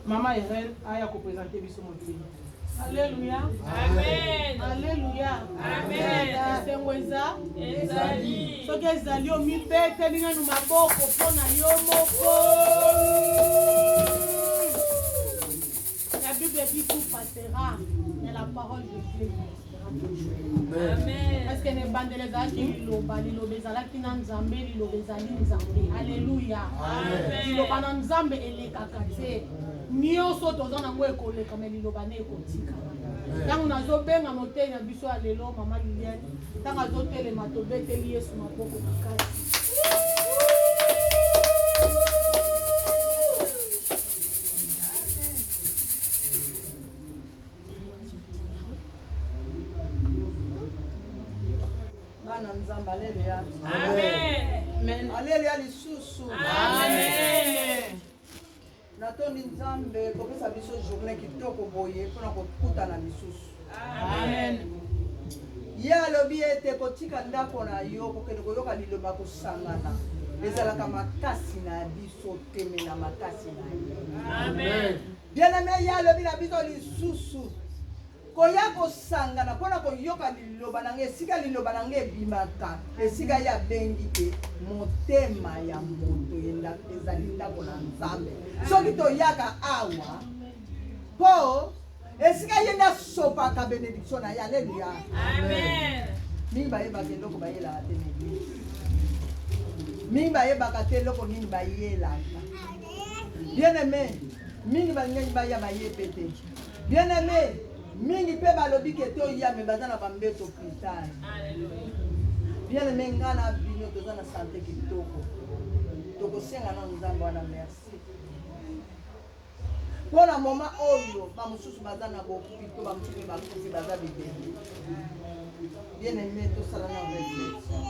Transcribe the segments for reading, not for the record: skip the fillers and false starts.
Maman Irène a présenté biso motini. Alléluia. Amen. Alléluia. Amen. Sengweza. Ezali. Soki ezali o mibete ninga nu maboko pona yo moko. La Bible dit tout passera, mais la parole de Dieu restera toujours. Amen. Parce que ne bandele ezalaki liloba ezalaki na nzambe liloba ezali nzambe. Alléluia. Amen. Liloba na nzambe elekaka te. Nyonso toza nango ekoleka me liloba ne ekotika. Ntango nazobenga motei na biso ya lelo mama Liliane, ntango azotelema tobeteli Yesu maboko makasi. Bana nzamba haleluya. Amen. Haleluya lisusu. Amen. Natondi nzambe kopesa biso journée kitoko boye mpona kokutana lisusu. Amen. Ye alobi ete kotika ndako na yo kokende koyoka liloba kosangana ezalaka makasi na biso teme na makasi na ye. Amen. Bien-aimé, ye alobi na biso lisusu koya kosangana mpona koyoka liloba na nge esika liloba na nge ebimaka esika ye abengi te motema ya moto ezali ndako na nzambe. Soki toyaka awa mpo esika ye nde asopaka benediction na ye. Alleluya. Amen. Mingi bayebaka eloko bayelaka te na eglise. Mingi bayebaka te eloko nini bayelaka. Bien-aimé, mingi balingi baya bayepe te. Bien-aimé, mingi mpe balobi ke toya me baza na bambeto kristal. Bien-aimé, nga na bino toza na sante kitoko. Tokosenga na nzambe wana merci. Mpona moma oyo bamosusu baza na bokupito bamosusu bakufi baza bibeli. Bien-aimé, tosala na réflexion.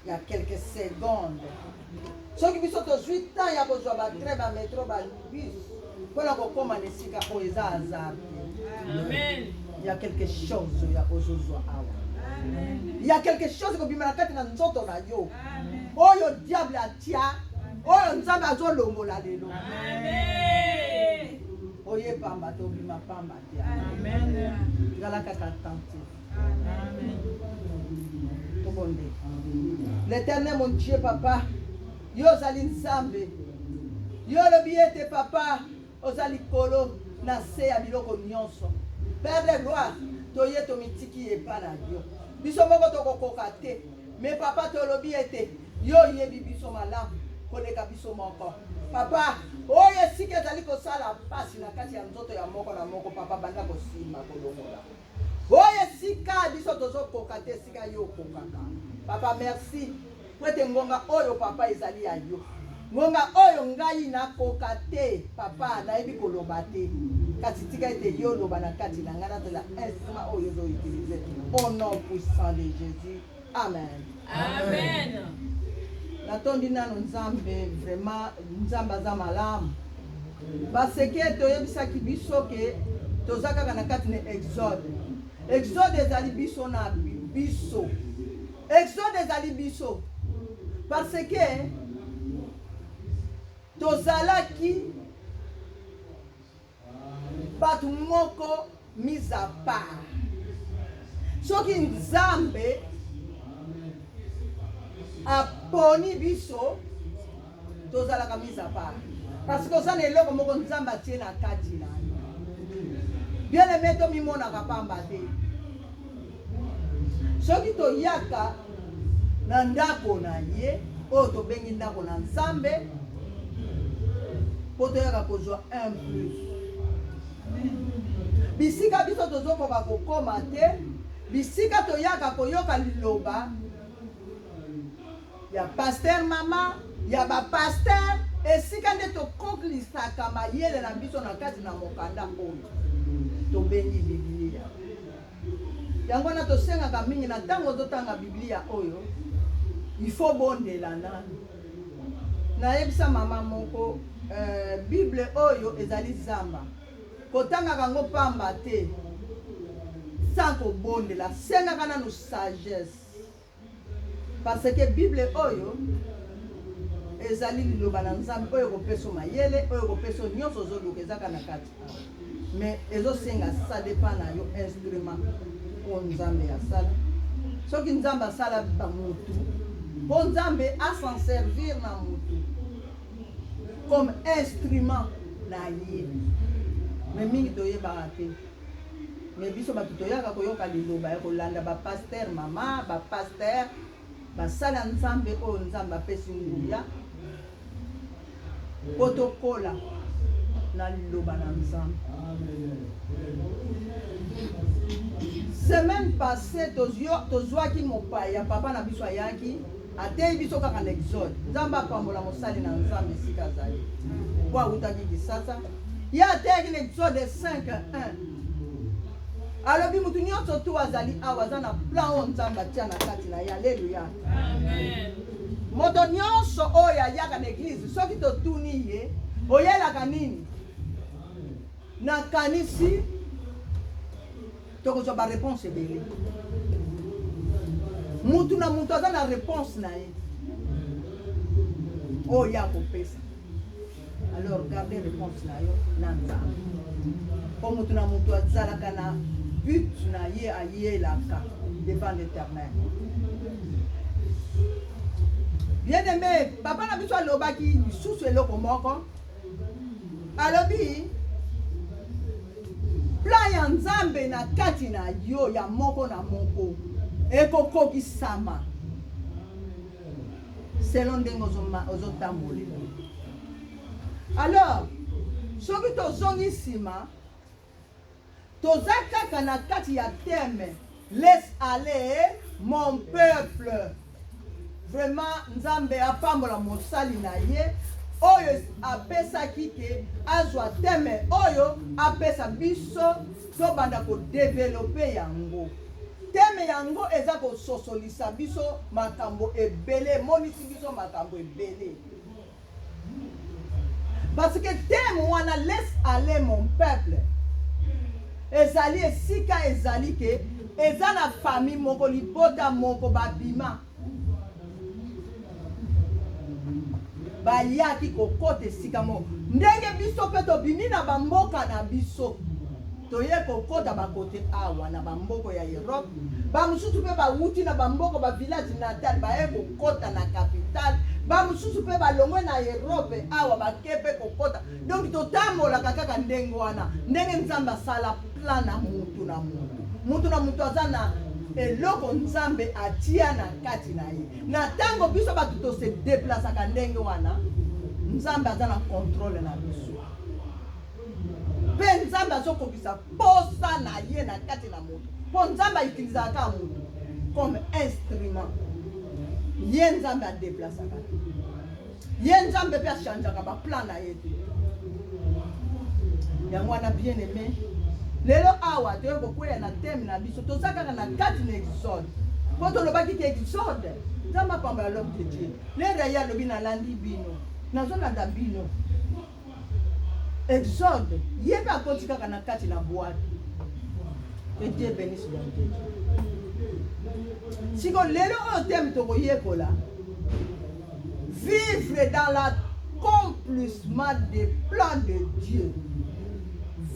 Il y a quelques secondes. Soki biso tozwi temps ya kozwa batrain bametro balubis mpona kokóma na esika oyo eza hasard. Amen. Il y a quelque chose ya kozozwa awa. Il y a quelque chose kobima na kati na nzoto na yo. Oyo diable atia, oyo nzambe azolongola lelo. Amen. Oye pamba te obima pamba te. Amen. Zala kaka attentif. Amen. Tobonde. L'éternel mon Dieu papa, yo ozali nzambe. Yo lobi ete papa ozali kolo na se ya biloko nyonso. Père de gloire, toye tomitiki epa na yo. Biso moko tokokoka te. Mais papa tolobi ete yo yebi biso malamu koleka biso moko. Papa, oyo esika ezali kosala pasi na kati ya nzoto ya moko na moko papa banda kosimba kolongola. Oyo esika biso tozokoka te esika yo okokaka. Papa merci. Kwete ngonga oyo papa ezali ya yo. Ngonga oyo ngai nakoka te papa nayebi koloba te. Kasi tika ete yo loba na kati na ngana de la instrument oyo zo utiliser. Au nom puissant de Jésus. Amen. Amen. Natondi nano nzambe vraiment nzambe aza malamu. Baseke toyebisaki biso ke toza kaka na kati na Exode. Exode ezali biso na biso. Exode ezali biso. Parce que tozalaki bato moko mise à part. Soki nzambe aponi biso tozalaka mise à part. Parce que oza na eloko moko nzambe atie na kati na yo. Bien-aimé tomimonaka pamba te. Soki toyaka na ndako na ye oyo tobengi ndako na nzambe po toyaka kozwa un plus. Bisika biso tozokoka kokoma te. Bisika toyaka koyoka liloba ya pasteur mama ya bapaster esika nde tokonklisaka mayele na biso na kati na mokanda oyo tobengi Biblia. Yango na tosengaka mingi na ntango ozotanga Biblia oyo il faut bondela nani. Nayebisa mama moko Bible oyo ezali zamba. Kotangaka ngo pamba te sans kobondela sengaka nanu sagesse. Parce que Bible oyo ezali liloba na nzambe oyo kopeso mayele oyo kopeso nyonso ozoluka ezaka na kati mais ezosenga ça dépend na yo instrument po nzambe asala soki nzambe asala bamutu po nzambe s'en servir na mutu comme instrument na ye mais mingi toyebaka te mais biso bato toyaka koyoka liloba ya kolanda bapaster mama bapaster basala nzambe oyo nzambe apesi nguya po tokola na liloba na nzambe. Semaine passée tozwaki mopaya papa na biso ayaki ateyi biso kaka na exode nzambe apambola mosali na nzambe esika azali po awutaki kisasa ye ateyaki na exode 5:1 alobi mutu nyonso tu azali awa aza na plan oyo nzambe atia na kati na ye. Alleluya. Moto nyonso oyo ayaka na eglize soki totuni ye oyelaka nini nakanisi tokozwa bareponse ebele. Mutu na mutu aza na réponse na ye oyo ya kopesa. Alors gardez réponse na yo na nzambe po mutu na mutu azalaka na but na ye ayelaka devant l'Éternel. Bien aimé, papa na biso alobaki lisusu eloko moko alobi plan ya nzambe na kati na yo ya moko na moko ekokokisama selon ndenge ozotambola. Alors soki tozongi nsima toza kaka na kati ya terme laisse aller mon peuple. Vraiment nzambe apambola mosali na ye oyo apesaki ke azwa teme oyo apesa biso tobanda kodevelope yango. Teme yango eza kososolisa biso makambo ebele, monisi biso makambo ebele. Parce que teme wana laisse aller mon peuple ezali esika ezali ke eza na famille moko libota moko babima bayaki kokota esika moko ndenge biso mpe tobimi na bamboka na biso toye kokota bakote awa na bamboko ya Europe bamosusu mpe bawuti na bamboko bavillage natal baye kokota na capitale bamosusu mpe balongwe na Europe awa bake mpe kokota. Donc totambolaka kaka ndenge wana ndenge nzambe asala plan na mutu na mutu. Mutu na mutu aza na eloko nzambe atia na kati na ye na ntango biso bato tose deplasaka ndenge wana nzambe aza na contrôle na biso mpe nzambe azokokisa posa na ye na kati na mutu mpo nzambe aitilizaka mutu comme instrument. Ye nzambe adeplasaka ye nzambe mpe achangeaka baplan na ye te. Yango wana bien aimé lelo awa toye kokwea na teme na biso toza kaka na kati na exode po tolobaki ke exode nzambe apambola l'homme de Dieu. Lere ye alobi nalandi bino nazolanda bino exode ye mpe akoti kaka na kati na boite. Que Dieu bénisse l'homme de Dieu. Siko lelo oyo teme tokoyekola vivre dans l'accomplissement des plans de Dieu.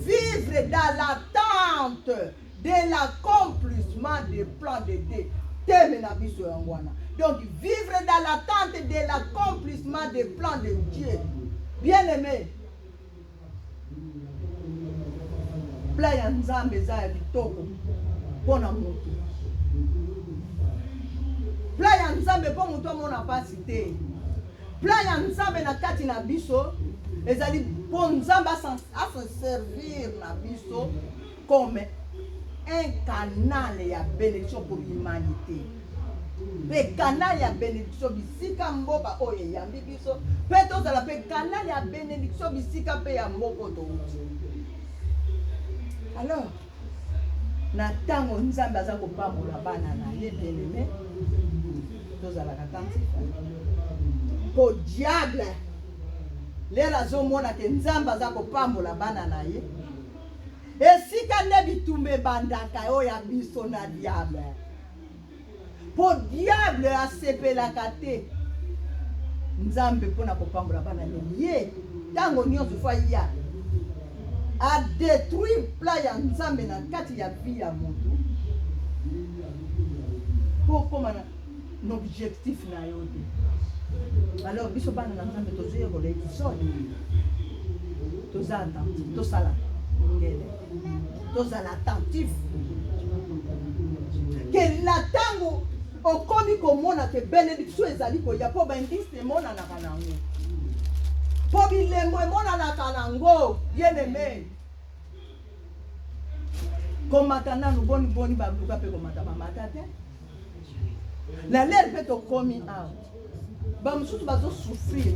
Vivre dans l'attente de l'accomplissement des plans de Dieu. Teme na biso yangwana. Donc vivre dans l'attente de l'accomplissement des plans de Dieu. Bien aimé. Plan ya nzambe eza ya kitoko mpona mutu. Plan ya nzambe mpo mutu amona pasi te. Plan ya nzambe na kati na biso ezali mpo nzambe ase servir na biso comme un canal ya bénédiction pour l'humanité. Pe canal ya bénédiction bisika mboka oyo eyambi biso mpe tozala pe canal ya bénédiction bisika mpe ya mboka touti. Alors na ntango nzambe aza kopambola bana na ye bien-aimé tozalaka kantifa po diable lelo azomona ke nzambe aza kopambola bana na ye esika nde bitumba ebandaka oyo ya biso na diable po diable asepelaka te nzambe mpona kopambola bana nini ye ntango nyonso fo ya adétruire plan ya nzambe na kati ya vie ya motu mpo okóma na objectif na yo te. Alors biso bana na nzambe tozoyekola ekisoni toza attentif tosala ngele tozala attentif ke na ntango okomi komona ke bénédiction ezali koya mpo baindice emonanaka nango mpo bilembo emonanaka nango bien-aimé komata nanu boni baluka mpe komata bamata te na lere mpe tokomi awa bamosusu bazosouffrir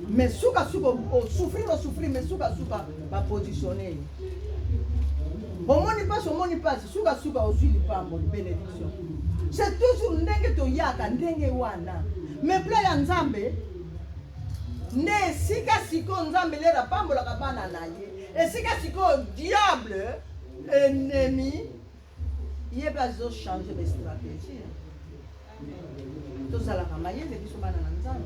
mais sukasuka osouffrir mais sukasuka bapositionne ye omoni mpasi sukasuka ozwi lipambo bénédiction. C'est toujours ndenge toyaka ndenge wana mais plan ya nzambe nde esika siko nzambe lera pambolaka bana na ye esika siko diable ennemi ye mpe azochange bastratégie tozalaka mayele biso bana na nzambe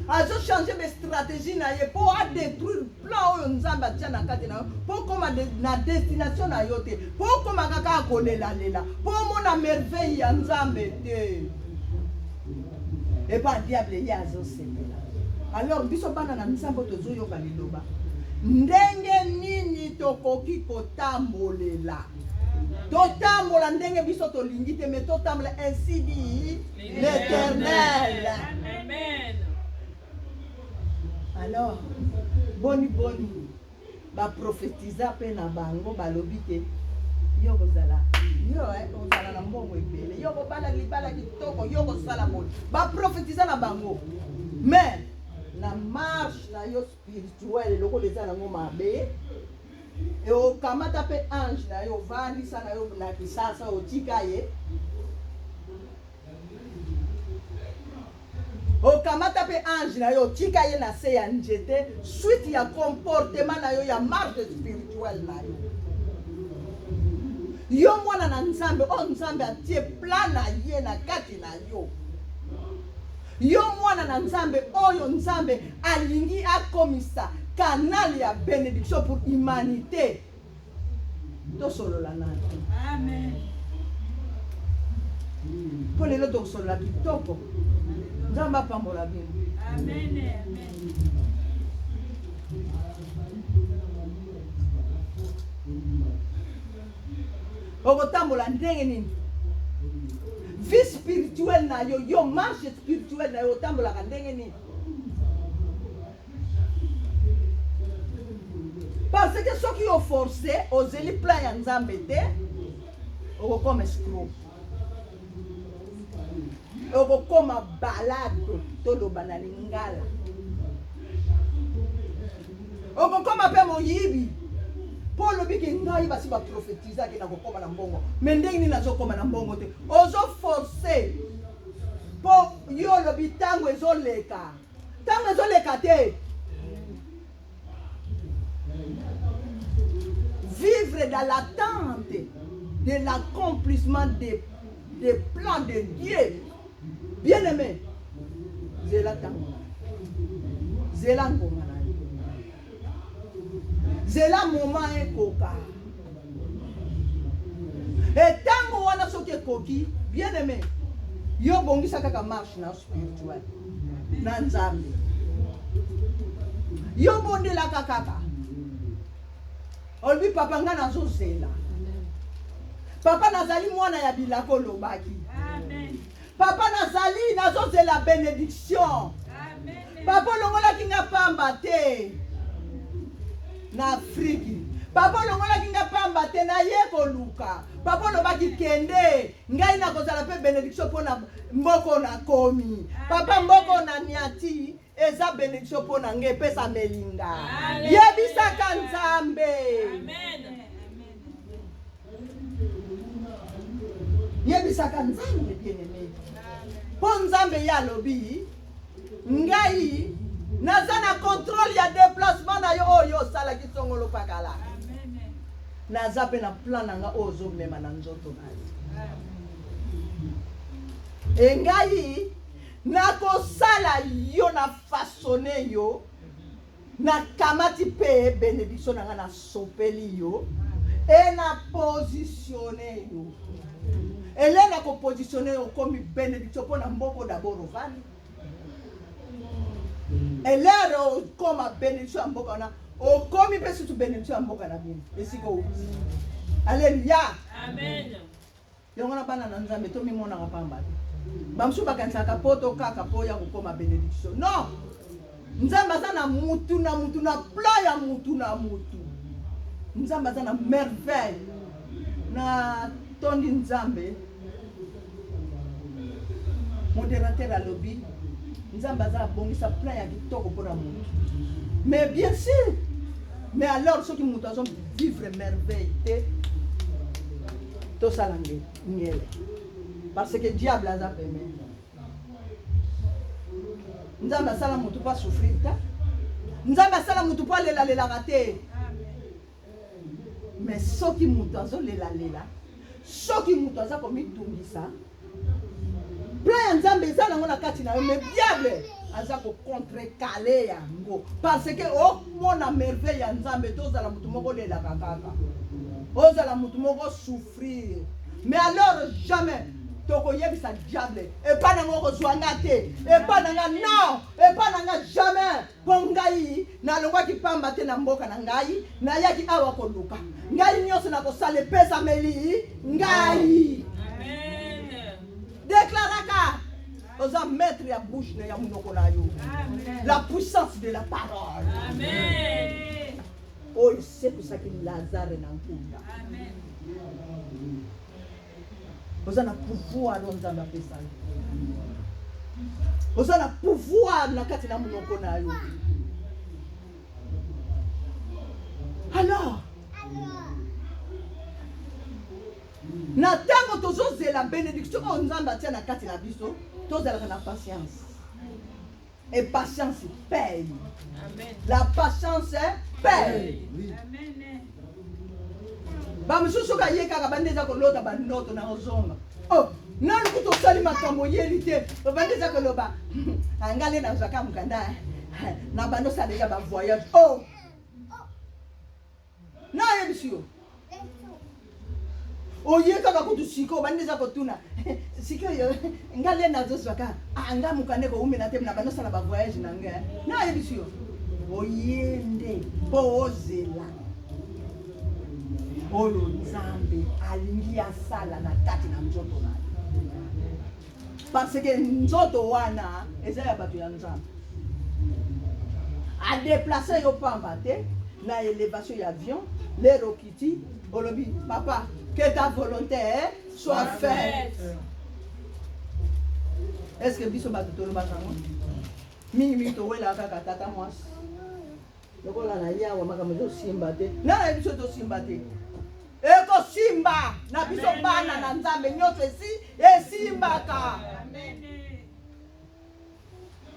azochange bastratégie na ye mpo adétruire plan oyo nzambe atia na kati na yo mpo okóma na destination na yo te mpo okóma kaka akolelalela mpo omona merveille ya nzambe te epa diable ye azosepela. Alors biso bana na nzambe tozoyoka liloba ndenge nini tokoki kotambolela totambola ndenge biso tolingi te mais totambola ainsi dit l'Éternel. Amen. Alors boni baprophétisa mpe na bango balobi te yo kozala na mbongo ebele yo kobala libala kitoko yo kosala boni baprophétisa na bango mais na marche na yo spirituel lokola eza nango mabe e okamata mpe ange na yo ovandisa na yo na kisasa otika ye okamata mpe ange na yo otika ye na se ya nzete suite ya comportement na yo ya marche spirituelle na yo yo mwana na nzambe oyo nzambe atie plan na ye na kati na yo yo mwana na nzambe oyo nzambe alingi akomisa canal ya bénédiction pour humanité tosolola nani. Amen. mpo lelo tokosolola kitoko nzambe apambola bino. Amen. Amen. okotambola ndenge nini vie spirituelle na yo yo marche spirituelle na yo otambolaka ndenge nini parce que soki oforce ozeli plan ya nzambe te okokoma escroc okokoma balado toloba na lingala okokoma mpe moyibi mpo olobiki ngai basi baprofetizaki na kokoma na mbongo me ndenge nini nazokoma na mbongo te ozoforce mpo yo olobi ntango ezoleka te vivre dans l'attente de l'accomplissement des plans de Dieu. Bien-aimé, zela tango, zela ngoma na yo, zela moment ekoka. Et tango wana soki ekoki, bien-aimé, yo bongisa kaka marche na spirituel, na nzambe. Yo bondelaka kaka. Olbi papa nga nazozela. Papa nazali mwana ya bilako lobaki. Amen. Papa nazali nazozela bénédiction. Amen. Papa longolaki nga pamba te na Afrique. Papa longolaki nga pamba te na ye koluka. Papa lobaki kende ngai nakozala pe bénédiction pona mboko na komi. Papa mboko na niati eza bénédiction pona nge pesa melinga. Yebisaka nzambe. Amen. Yebisaka nzambe bien-aimé. Po nzambe ya lobi ngai naza na contrôle ya déplacement na yo oyo salaki songolo pakala. Amen. Naza pe na plan na nga ozo mema na nzoto na yo. E ngai nakosala yo na façonné yo na kamati pe bénédiction na nga na sopeli yo et na positionné yo elena ko positionné yo comme bénédiction pour na mboko d'abord ovani elero comme bénédiction ya mboka na okomi pe surtout bénédiction ya mboka na bino esika outi alléluia Amen. yango na bana na nzambe tomimonaka pamba te bamosusu bakanisaka poto kaka po ya kokoma bénédiction non nzambe aza na mutu na mutu na plan ya mutu na mutu nzambe aza na merveille na tondi nzambe modérateur alobi nzambe aza abongisa plan ya kitoko mpona mutu mais bien sûr mais alors soki mutu azo vivre merveille te tosala ngele parce que diable aza pembeni nzambe asala mutu mpo asouffrir te nzambe asala mutu mpo alelelaka te mais soki mutu azolelalela soki mutu aza komitungisa plan ya nzambe eza nango na kati na yo mais diable aza kocontrekale yango parce que omona merveille ya nzambe tozala mutu moko olelaka kaka ozala mutu moko souffrir mais alors jamais tokoyebisa diable epa nanga okozwanga te epa nanga non epa nanga jamais mpo ngai nalongwaki pamba te na mboka na ngai nayaki awa koluka ngai nyonso nakosala epesameli ngai deklaraka oza maître ya bouche na ya monoko na yo la puissance de la parole oyo esekusaki lazare na nkunda oza na pouvoir oyo nzambe apesa yo oza na pouvoir na kati na monoko na yo alors na ntango tozozela bénédiction oyo nzambe atia na kati na biso tozalaka na patience et patience paye. La patience paye. Bamususu ka ye kaka bandeza ko lota bandoto na ozonga. Oh, nani kuto sali makambo yeli te. Bandeza ko loba. Angale na zaka mukanda. Na bando sa deja ba voyage. Oh. Na ye bisio. Oye kaka kutu siko bandeza ko tuna. Siko yo ngale na zo zaka. Anga mukande ko umena te na bando sa ba voyage na nga. Na ye bisio. Oyende pozela. Oyo nzambe alingi asala na kati na nzoto na parce que nzoto wana eza ya bato ya nzambe a déplacer yo pamba te na élévation ya avion les rokiti olobi papa que ta volonté soit faite. Est-ce que biso bato toloba nango mingi to wela kaka tata mwasi lokola na yawa makambo simba te na biso to simba te. Eko simba na biso bana na nzambe nyonso esimbaka.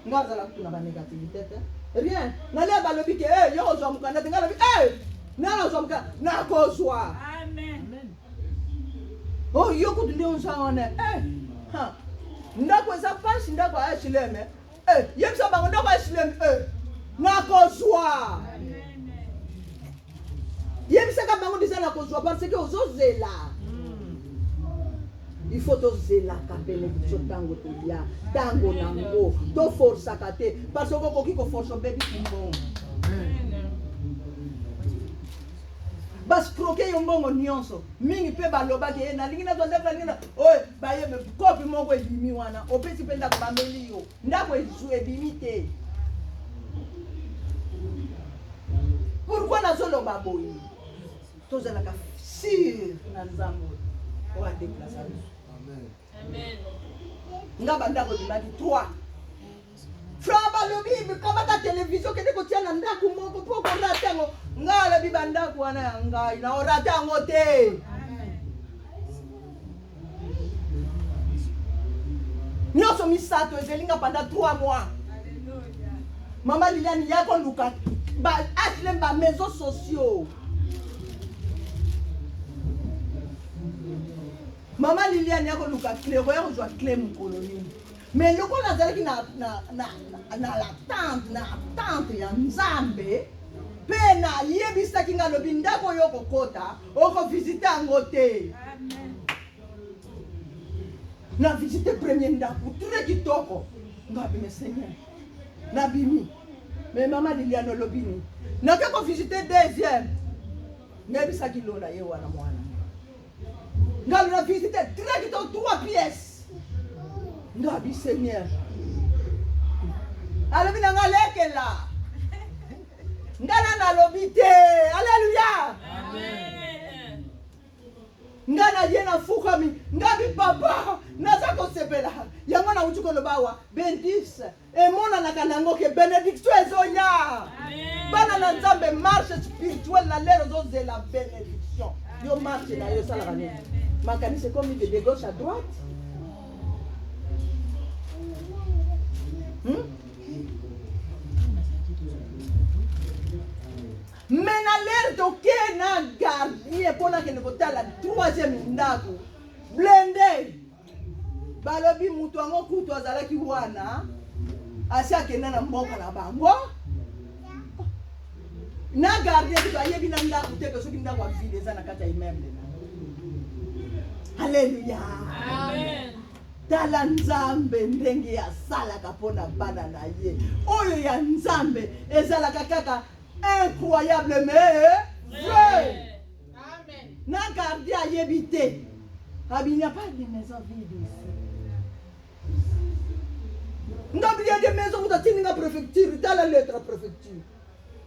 Ngaza la tuna ba négativité te. Rien. Na le balobi ke yo ozwa mukanda te ngalobi na ozwa mukanda na kozwa. Amen. Oh yo kutu ndio nsaone ha. Ndako eza pasi ndako a shileme. Yemsa bango ndako a shileme na kozwa. Yebisaka bango déjà na kozwa parce que ozozela. Il faut tozela ka bénédiction tango tolia tango nango to force akate parce que okoki ko force baby kimbo. Bas croquer yombongo nyonso mingi pe baloba ke na lingi na zonda na lingi na oy ba ye me kopi moko ebimi wana opesi penda ko bameli yo ndako ezu ebimi te. Pourquoi na zolo baboyi? Tozalaka sir na nzambe o a déplacer. Amen. Amen. Ngaba ndako dimaki 3. Fraba lobi kama ta télévision kende ko tia na ndako moko po ko ratango ngala bi bandako wana ya ngai na oratango te. Amen. Nyoso misato ezelinga pendant 3 mois. Alléluia. Mama Liliane yako luka ba atle ba maisons sociaux. Mama Liliane yako luka clé roya ozwa clé mukoloni. Mais le qu'on a dit na l'attente ya Nzambe pe na yebisa kinga lobi ndako yo kokota oko visiter yango te. Amen. Na visiter premier ndako très kitoko ngabi me Seigneur na bimi mais maman Liliane lobini na ko visiter deuxième yebisa kilona ye wana mwana ngabi na visiter très kitoko 3 pièces ngabi Seigneur alobi na ngalekela ngana na lobi te. Alléluia. Amen. Ngana yena fukami ngabi papa naza kosepela yango na utuko lobawa bendis e mona na kanango ke benediction ezoya. Amen. Bana na Nzambe marche spirituelle na lero zo de la bénédiction yo marche na yo sala kani makani c'est comme de gauche à droite. Mais na l'air toke na gardien pona ke ne kotala troisième ndako blende balobi mutu ango kutu azalaki wana asi akenda na mboka na bango na gardien kutu ayebi na ndako te ke soki ndako avide eza na kati ya immeuble. Alléluia. Amen. Tala Nzambe ndenge asalaka mpona bana na ye oyo ya Nzambe ezalaka kaka incroyable mais vrai. Amen. Na gardien ayebi te. Il n'y a pas de maison vide ici. Il y a des maisons, vous avez une préfecture, dans la lettre à préfecture.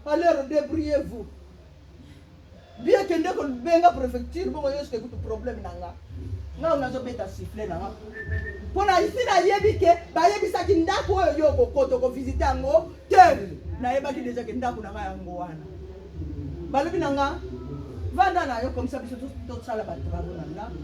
Alors débrouillez-vous. Bien que nous ayons une préfecture, vous avez un problème. Nous avons un sifflet. Pour la ici, il y a des gens qui ont visité un hôtel. Na yeba ki déjà que ndako na nga yango wana balobi nanga vanda na yo comme ça biso tout sala ba travaux na ndako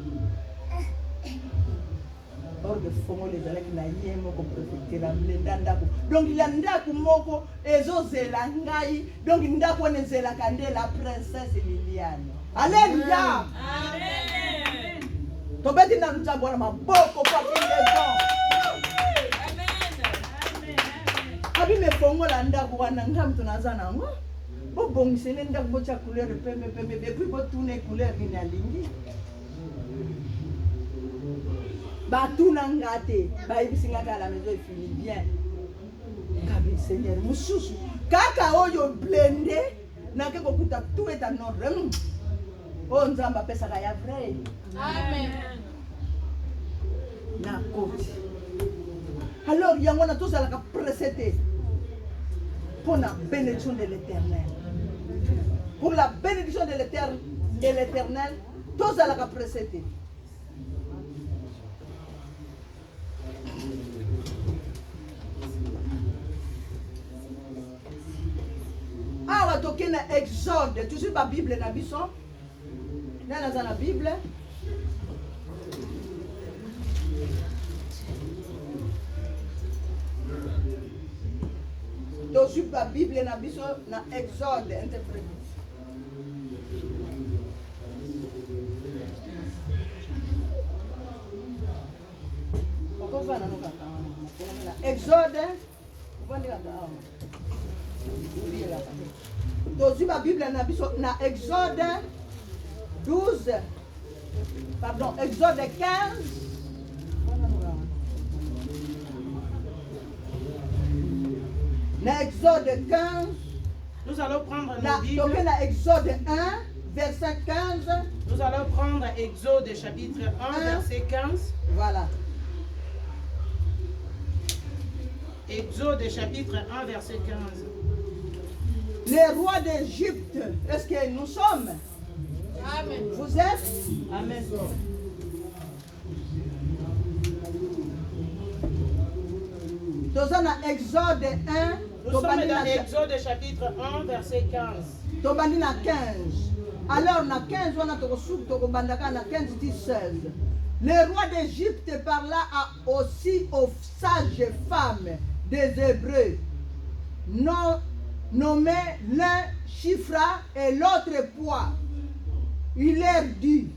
or de fongo les alaki na ye moko préfecture mlenda ndako donc il y a ndako moko ezozela ngai donc ndako wana ezela kande la princesse Liliane. Alléluia. Amen. To beti na Nzambe wana maboko kwa kindezo. Abi me fongo la ndako wana ngam tunaza nango bo bongisele ndako bo cha couleur pembe et puis bo tourner couleur ni alingi ba tuna ngate ba ibisinga ka la maison est fini bien kabi Seigneur mususu kaka oyo blende na ke kokuta tout est en ordre o Nzamba pesa ka ya vrai. Amen. Na koti alors yango na tous alaka précédé pour la bénédiction de l'Éternel. Pour la bénédiction de l'Éternel, tous à la précédé. Ah, on va toquer dans Exode. Tu sais la Bible, na bison. Dans la Bible. Dosu la Bible na biso na Exode interprété. Exode. Dosu la Bible na biso na Exode 12. Pardon, Exode 15. Dans Exode 15, nous allons prendre la la Bible. Dans Exode 1, verset 15. Nous allons prendre Exode chapitre 1, verset 15. Voilà. Exode chapitre 1, verset 15. Les rois d'Égypte, est-ce que nous sommes? Amen. Vous êtes? Amen. Nous sommes dans Exode 1. Nous sommes dans Exode chapitre 1, verset 15. Tobandi na 15. Alors, na 15, on a tokobandaka na 15 dit 16. Le roi d'Égypte parla aussi aux sages femmes des Hébreux, nommé l'un Chifra et l'autre Poids. Il leur dit,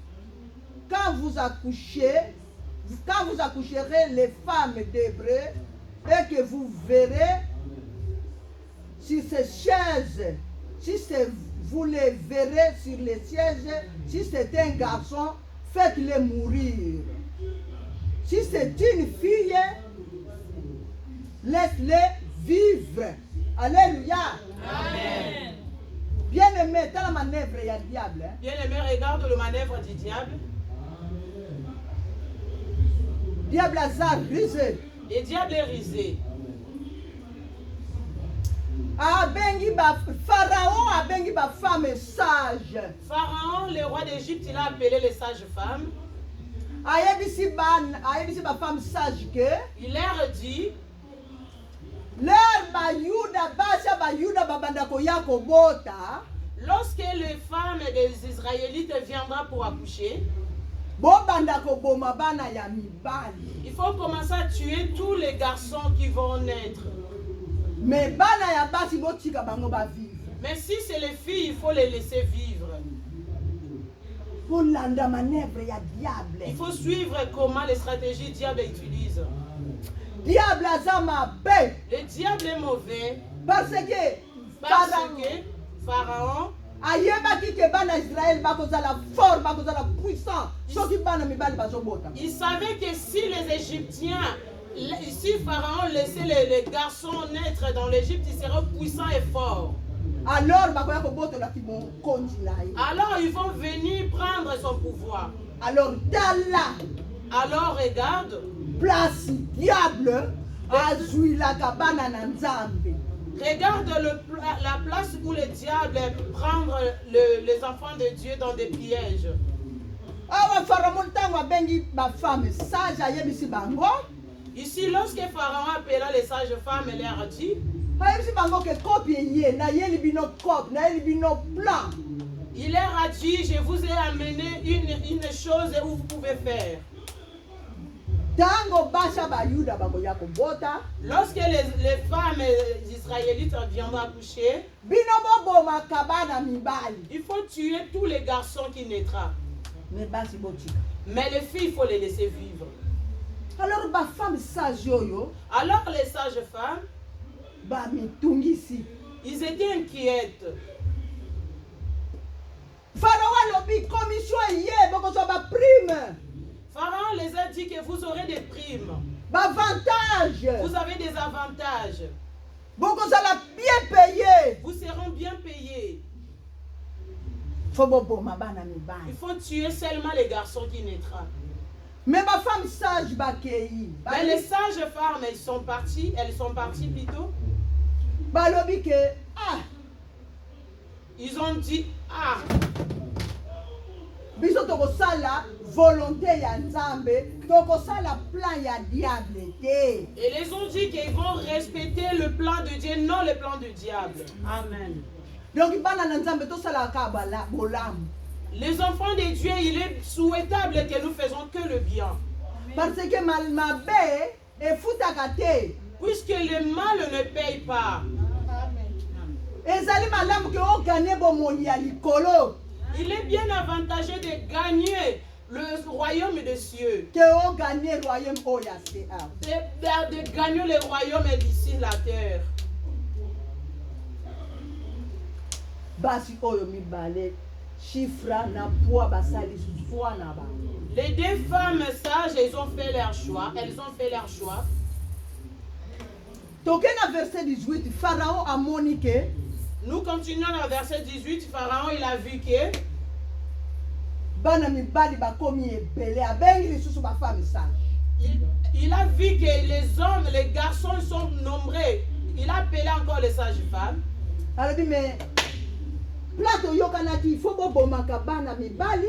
quand vous accouchez, quand vous accoucherez les femmes d'Hébreu et que vous verrez sur ces chaises, vous les verrez sur les sièges, si c'est un garçon, faites-le mourir. Si c'est une fille, laisse-le vivre. Alléluia. Amen. Bien-aimé, dans la manœuvre, il y a le diable. Hein? Bien-aimé, regarde le manœuvre du diable. Diable a risé. Le diable est risé. Pharaon a bengi ba femme sage. Pharaon, le roi d'Égypte, il a appelé les sages femmes. Ayebisi ba femme sage que Il leur dit, leur Bayuda babanda koya kobota. lorsque les femmes des Israélites viendront pour accoucher, Bobanda koboma bana ya mibali. il faut commencer à tuer tous les garçons qui vont naître. Mais bana ya basi botika bango ba vivre. Mais si c'est les filles, il faut les laisser vivre. Pour landa manœuvre ya diable. Il faut suivre comment les stratégies diable utilise. Diable azama be. Le diable est mauvais Parce que parce que Pharaon, ayebaki ke bana Israël bakozala fort, bakozala puissant. Soki bana mibali bazobota. il savait que si les Égyptiens, si Pharaon laissait les garçons naître dans l'Égypte, ils seraient puissants et forts. Alors bakoya kobotola ki mon konzi na ye. Alors ils vont venir prendre son pouvoir. Alors tala Alors regarde, place diable azuilaka bana na nzambe. regarde la place où le diable prend les enfants de Dieu dans des pièges. Awa Pharaon tango abengi ba femme sage ayebisi bango. Ici, lorsque Pharaon appela les sages femmes, elle leur a dit, Ayebisi bango ke copie ye na ye libino cop na ye libino plan. il leur a dit, je vous ai amené une chose où vous pouvez faire. Tango basha ba Yuda bakoya kobota. Lorsque les femmes israélites viendront accoucher, Bino boboma kabana mibali. il faut tuer tous les garçons qui naîtront. Mais basi botika. Mais les filles, il faut les laisser vivre. Alors ba femme sage yoyo Alors les sages femmes, ba mitungisi. ils étaient inquiètes. Pharaon lobi commission ye bokozo ba prime. Pharaon les a dit que vous aurez des primes. Ba avantage. Vous avez des avantages. Bokozo la bien payé. Vous serez bien payés. Faut boboma bana Il mibali. faut tuer seulement les garçons qui naîtront. Mais ma femme sage bakei. Mais les sages femmes, elles sont parties plutôt. Balobi ke Ils ont dit, ah, biso tokosala volonté ya nzambe, tokosala plan ya diable te. et les ont dit qu'ils vont respecter le plan de Dieu, non le plan du diable. Amen. Donc bana na nzambe tosala ka bala bolamu. Les enfants de Dieu, il est souhaitable que nous faisons que le bien. Parce que mabe efutaka te. Puisque le mal ne paye pas. Ezali malamu ke oganye bomoni ya likolo. Il est bien avantageux de gagner le royaume des cieux. Ke oganye royaume oya CA. De gagner le royaume d'ici la terre. Basi oyo mibale chifra na poa basali foi na ba. Les deux femmes sages, elles ont fait leur choix. Elles ont fait leur choix. Tokena verset 18, Pharaon a moniqué. Nous continuons dans le verset 18. Pharaon, il a vu que Bana mibali bakomi ebele abengi lisusu ba femme sage. il a vu que les hommes, les garçons sont nombreux. Il a appelé encore les sages femmes. Alors dit mais plato yokanaki il faut bobomaka bana mibali.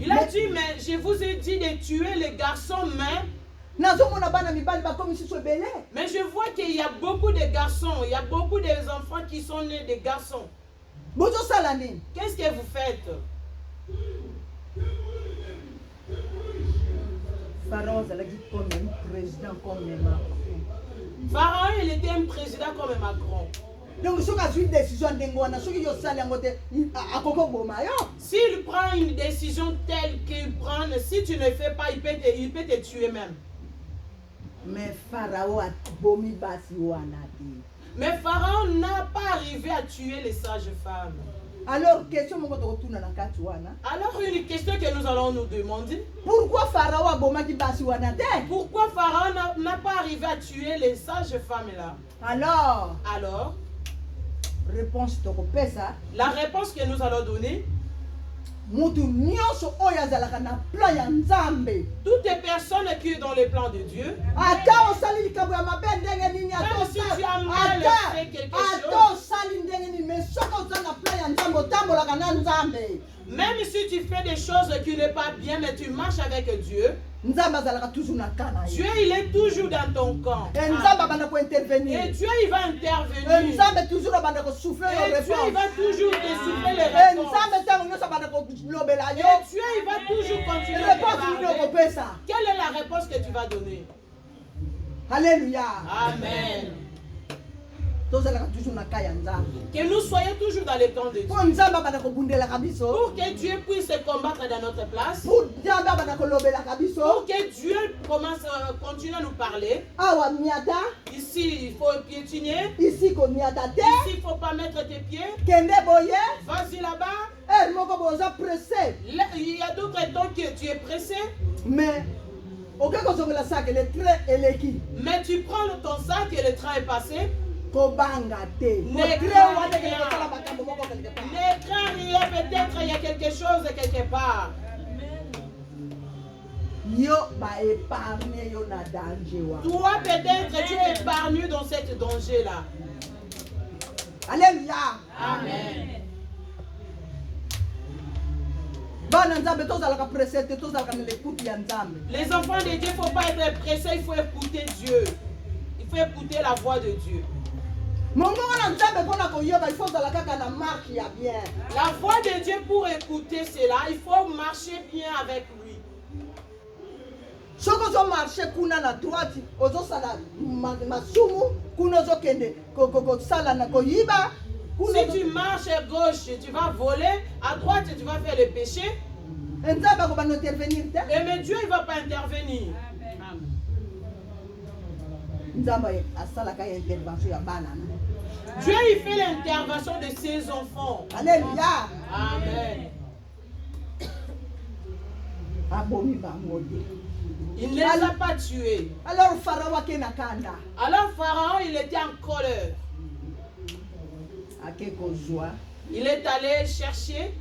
Il a dit, mais je vous ai dit de tuer les garçons, mais je vois qu'il y a beaucoup de garçons, il y a beaucoup d'enfants qui sont nés des garçons. Qu'est-ce que vous faites? Pharaon, comme un président comme Macron. Pharaon, il était un président comme Macron. Donc soki azwi décision ndenge wana soki yo osali yango te akoki koboma yo. S'il prend une décision telle qu'il prend, si tu ne le fais pas, il peut te tuer même. Mais Pharaon abomi basi wana te. Mais Pharaon n'a pas arrivé à tuer les sages femmes. Alors question moko tokotuna na kati wana. Alors une question que nous allons nous demander. Pourquoi Pharaon abomaki basi wana te? Pourquoi Pharaon n'a pas arrivé à tuer les sages femmes là? Alors, réponse tokopesa. La réponse que nous allons donner. Mutu nyonso oyo azalaka na plan ya Nzambe. Toutes les personnes qui sont dans le plan de Dieu. Ata osali likambo ya mabe ndenge nini Même si tu as mal fait quelque chose. Ata osali ndenge nini mais soki oza na plan ya Nzambe otambolaka na Nzambe. Même si tu fais des choses qui n'est pas bien mais tu marches avec Dieu. Nzambe azalaka toujours na kana ye. Dieu il est toujours dans ton camp. Et Nzambe abanda ko intervenir. Et Dieu il va intervenir. Et Nzambe toujours abanda ko souffler les réponses. Et Dieu il va toujours te souffler les réponses. réponses. Et Nzambe tango nyonso abanda ko lobela yo. Et Dieu il va toujours continuer à te parler. Quelle est la réponse que tu vas donner? Alléluia. Amen. Que nous soyons toujours dans le camp de Dieu. Pour que Dieu puisse se combattre dans notre place. Pour que Dieu continue à nous parler. Ici, il faut piétiner. Ici, il ne faut pas mettre tes pieds. Vas-y là-bas. Il y a d'autres temps que tu es pressé. Mais tu prends ton sac et le train est passé. Ne crains rien, peut-être il y a quelque chose quelque part. Toi peut-être tu es épargné dans cette danger-là. Alléluia. Amen. Les enfants de Dieu, il ne faut pas être pressés, il faut écouter Dieu. Il faut écouter la voix de Dieu. La voix de Dieu, pour écouter cela, il faut marcher bien avec lui. Si tu marches à gauche, tu vas voler, à droite, tu vas faire le péché. Et mais Dieu ne va pas intervenir. Dieu il fait l'intervention de ses enfants. Alléluia. Amen. Il ne les a pas tués. Alors Pharaon il était en colère. Il est allé chercher.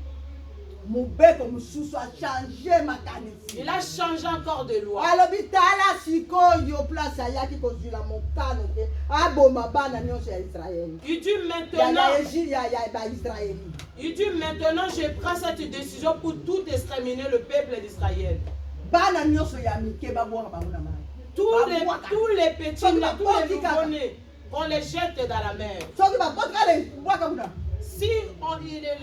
Il a changé encore de loi. Il dit maintenant je prends cette décision pour tout exterminer le peuple d'Israël. Tous les petits, tous les nouveau-nés, on les jette dans la mer. Si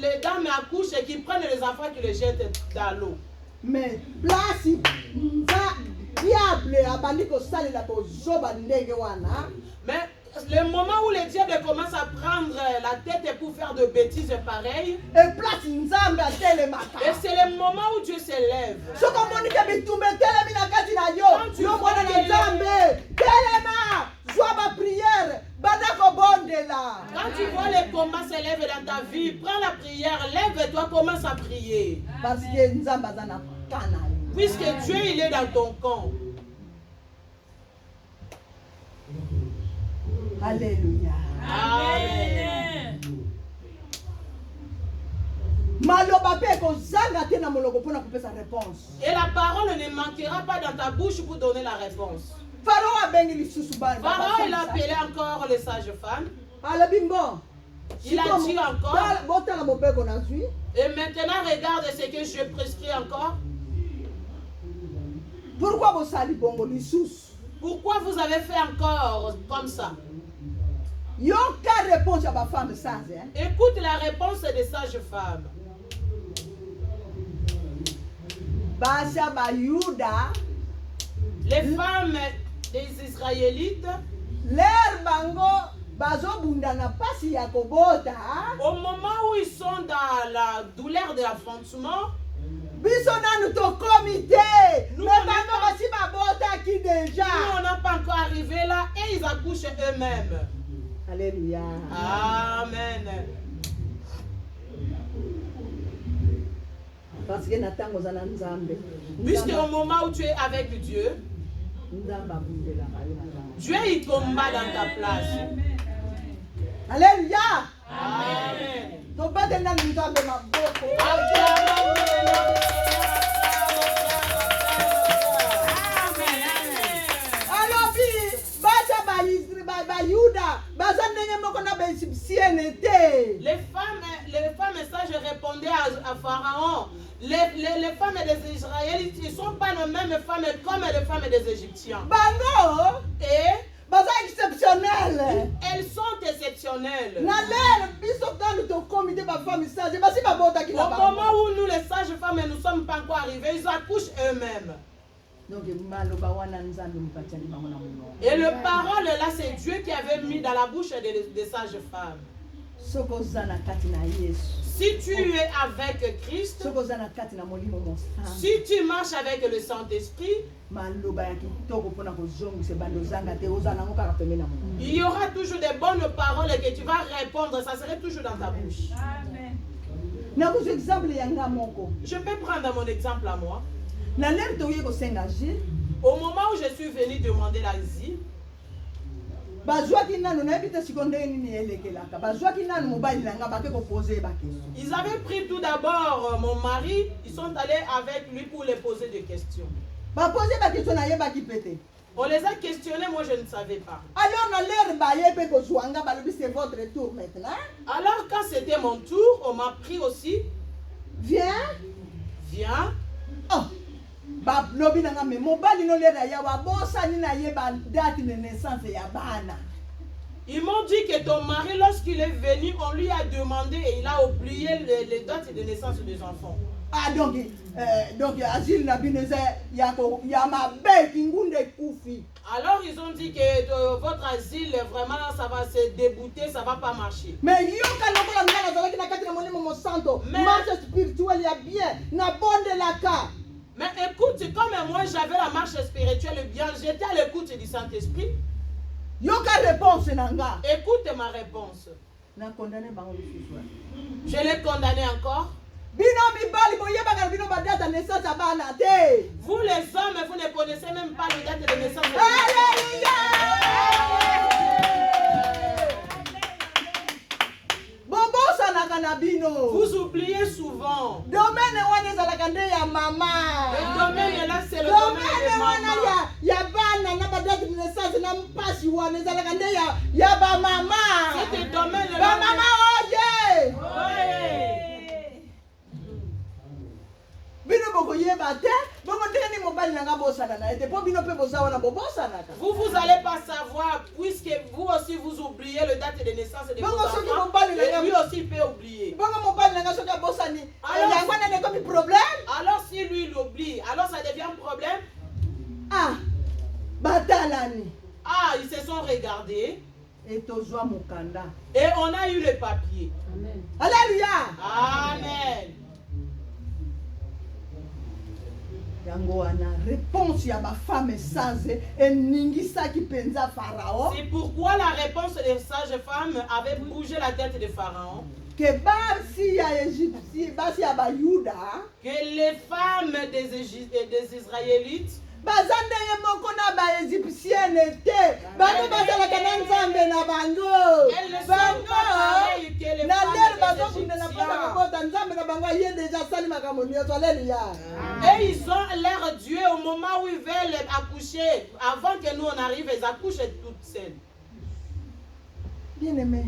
les dames accouchent et qu'ils prennent les enfants qui les jettent dans l'eau. Mais place diable abandi ko salela ko zoba ndenge wana. Mais le moment où le diable commence à prendre la tête pour faire de bêtises pareilles. Et place Nzambe a telemaka. Et c'est le moment où Dieu s'élève. So ko monika bitumbe telemi na kati na yo. Yo mwana na Nzambe. Telema, joie ma prière. Quand tu vois les combats s'élever dans ta vie, prends la prière, lève-toi, commence à prier. Parce que Nzambe azana kana. Puisque Dieu il est dans ton camp. Alléluia. Amen. Et la parole ne manquera pas dans ta bouche pour donner la réponse. Pharaon il a appelé encore les sages femmes. Il a dit encore. Et maintenant regarde ce que je prescris encore. Pourquoi vous avez fait encore comme ça? Écoute la réponse des sages femmes. Les femmes des Israélites, Au moment où ils sont dans la douleur de l'affrontement, nous, on n'a pas encore arrivé là et ils accouchent eux-mêmes. Alléluia. Amen. Parce que puisque au moment où tu es avec Dieu, Dieu il combat dans ta place. Alléluia. Amen. Les femmes sages répondaient à Pharaon. Les femmes des Israélites, ils ne sont pas les mêmes femmes comme les femmes des Égyptiens. Et exceptionnelles. Elles sont exceptionnelles. Au moment où nous, les sages femmes, nous ne sommes pas encore arrivés, ils accouchent eux-mêmes. Et le parole là, c'est Dieu qui avait mis dans la bouche des sages femmes. Si tu es avec Christ, si tu marches avec le Saint-Esprit, il y aura toujours des bonnes paroles que tu vas répondre, ça serait toujours dans ta bouche. Amen. Je peux prendre mon exemple à moi. Au moment où je suis venu demander l'asile, ils avaient pris tout d'abord mon mari, ils sont allés avec lui pour lui poser des questions. On les a questionnés, moi je ne savais pas. Alors quand c'était mon tour, on m'a pris aussi. Viens. Viens. Oh. Ils m'ont dit que ton mari, lorsqu'il est venu, on lui a demandé et il a oublié les dates de naissance des enfants. Ah donc Asile alors ils ont dit que votre asile vraiment ça va se débouter, ça va pas marcher. Mais marche spirituelle y a bien na bonde la ka. Mais écoute, comme moi j'avais la marche spirituelle bien, j'étais à l'écoute du Saint-Esprit. Réponse nanga. Écoute ma réponse. Je l'ai condamné encore. Vous les hommes, vous ne connaissez même pas les dates de naissance. Alléluia! Vous oubliez souvent. Le domaine là, c'est le domaine de maman. C'est le domaine de maman. Vous allez pas savoir puisque vous aussi vous oubliez le date de naissance de vos enfants et lui aussi il peut oublier. Alors si lui il oublie, alors ça devient un problème. Ils se sont regardés et on a eu le papier. Amen. Alléluia. Amen. Réponse à ma femme sage et ningisa qui pensa Pharaon. C'est pourquoi la réponse des sages femmes avait bougé la tête de Pharaon. Que les femmes des Israélites et ils ont leur Dieu au moment où ils veulent accoucher. Avant que nous on arrive, ils accouchent toutes seules. Bien aimé,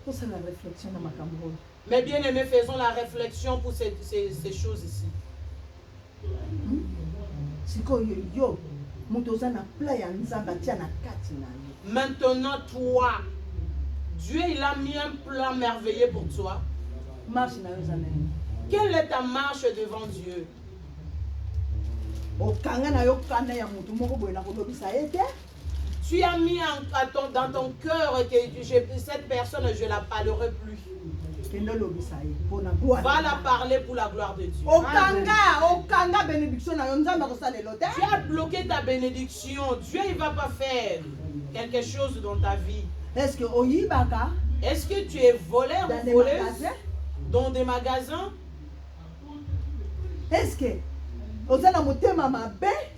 la réflexion dans ma cameroun. Mais bien aimé, faisons la réflexion pour ces choses ici. Maintenant toi, Dieu il a mis un plan merveilleux pour toi. Quelle est ta marche devant Dieu? Tu as mis dans ton cœur que cette personne, je ne la parlerai plus. Va la parler pour la gloire de Dieu. Tu as bloqué ta bénédiction. Dieu ne va pas faire quelque chose dans ta vie. Est-ce que tu es voleur ou voleuse dans des magasins? Est-ce que